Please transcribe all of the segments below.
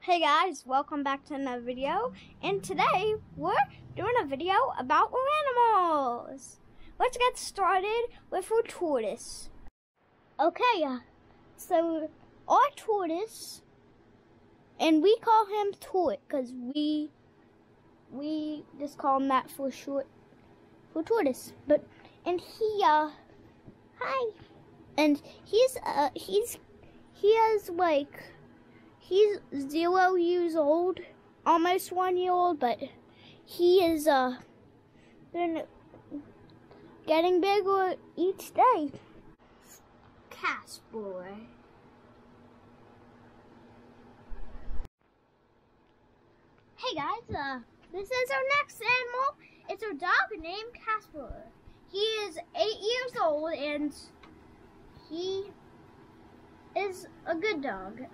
Hey guys, welcome back to another video, and today we're doing a video about animals. Let's get started with our tortoise. Okay, so our tortoise, and we call him Toot because we just call him that for short for tortoise. But he hi, and he's 0 years old, almost 1 year old, but he is been getting bigger each day. Casper. Hey guys, this is our next animal. It's our dog named Casper. He is 8 years old and he is a good dog.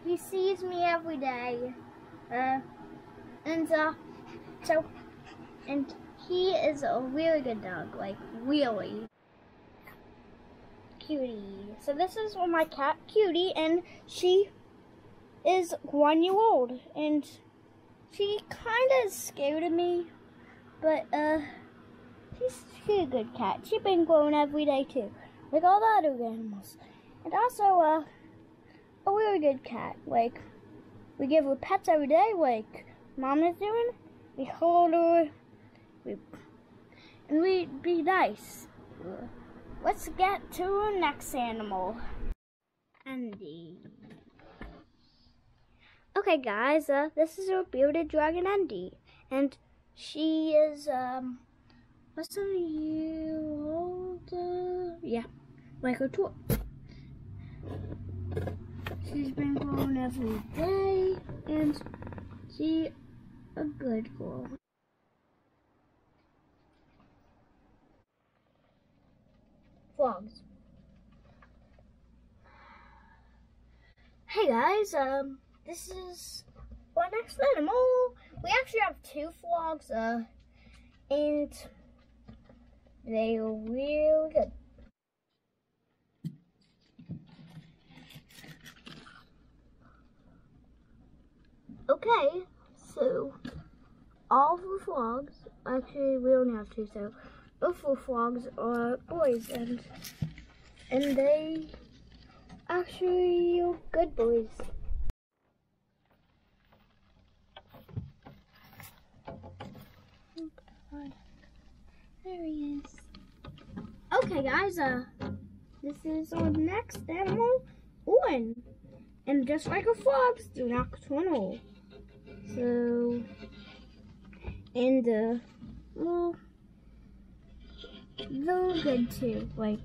He sees me every day, and he is a really good dog, like really. Cutie. So this is my cat, Cutie, and she is 1 year old, and she kind of is scared of me, but she's a good cat. She's been growing every day too, like all the other animals, and also a really good cat. Like, we give her pets every day, like Mom is doing. We hold her, and we be nice. Let's get to our next animal, Andy. Okay, guys, this is our bearded dragon, Andy, and she is less than a year old. Yeah, like her tour. She's been growing every day, and she's a good girl. Frogs. Hey guys, this is our next animal. We actually have 2 frogs, and they are really good. Okay, so all of the frogs, actually we only have 2, so both the frogs are boys, and they actually are good boys. Oh God. There he is. Okay guys, this is our next animal, Owen. And just like our frogs, they're nocturnal. So, and well, they're good too. Like,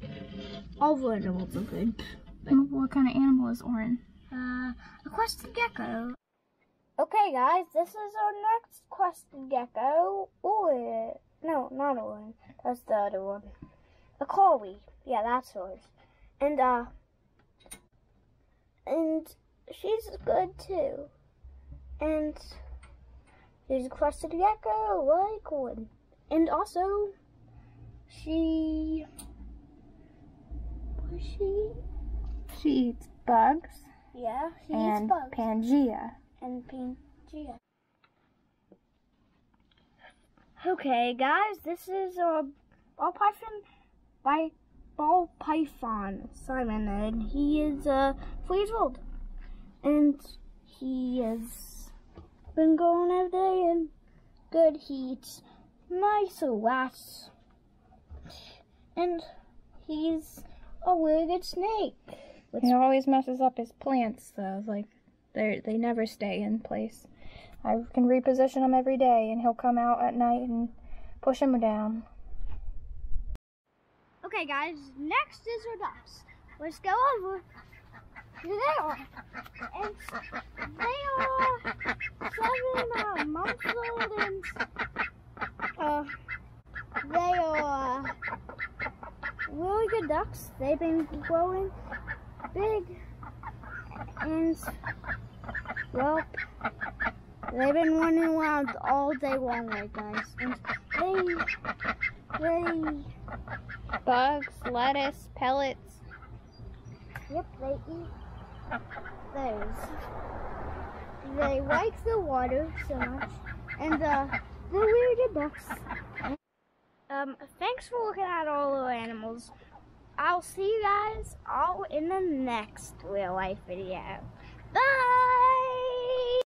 all the animals are good. And what kind of animal is Oren? A crested gecko. Okay, guys, this is our next crested gecko. Owen. No, not Owen. That's the other one. A Chloe. Yeah, that's yours. And she's good too. And she's a crested gecko, like one. And also, she eats bugs. Yeah, she and eats bugs. Pangea. And Pangea. Okay, guys, this is a ball python, Simon, and he is 4 years old, and he has been going every day and good. He eats mice or rats, and he's a really good snake. He always messes up his plants, though. Like, they never stay in place. I can reposition them every day, and he'll come out at night and push them down. Okay, guys, next is our ducks. Let's go over. Here they are. And they are 7 months old, and they are really good ducks. They've been growing big, and well, they've been running around all day long, right, guys. And they Bugs, lettuce, pellets. Yep, they eat those. they like the water so much, and the weirded books. Thanks for looking at all the animals. I'll see you guys all in the next real life video.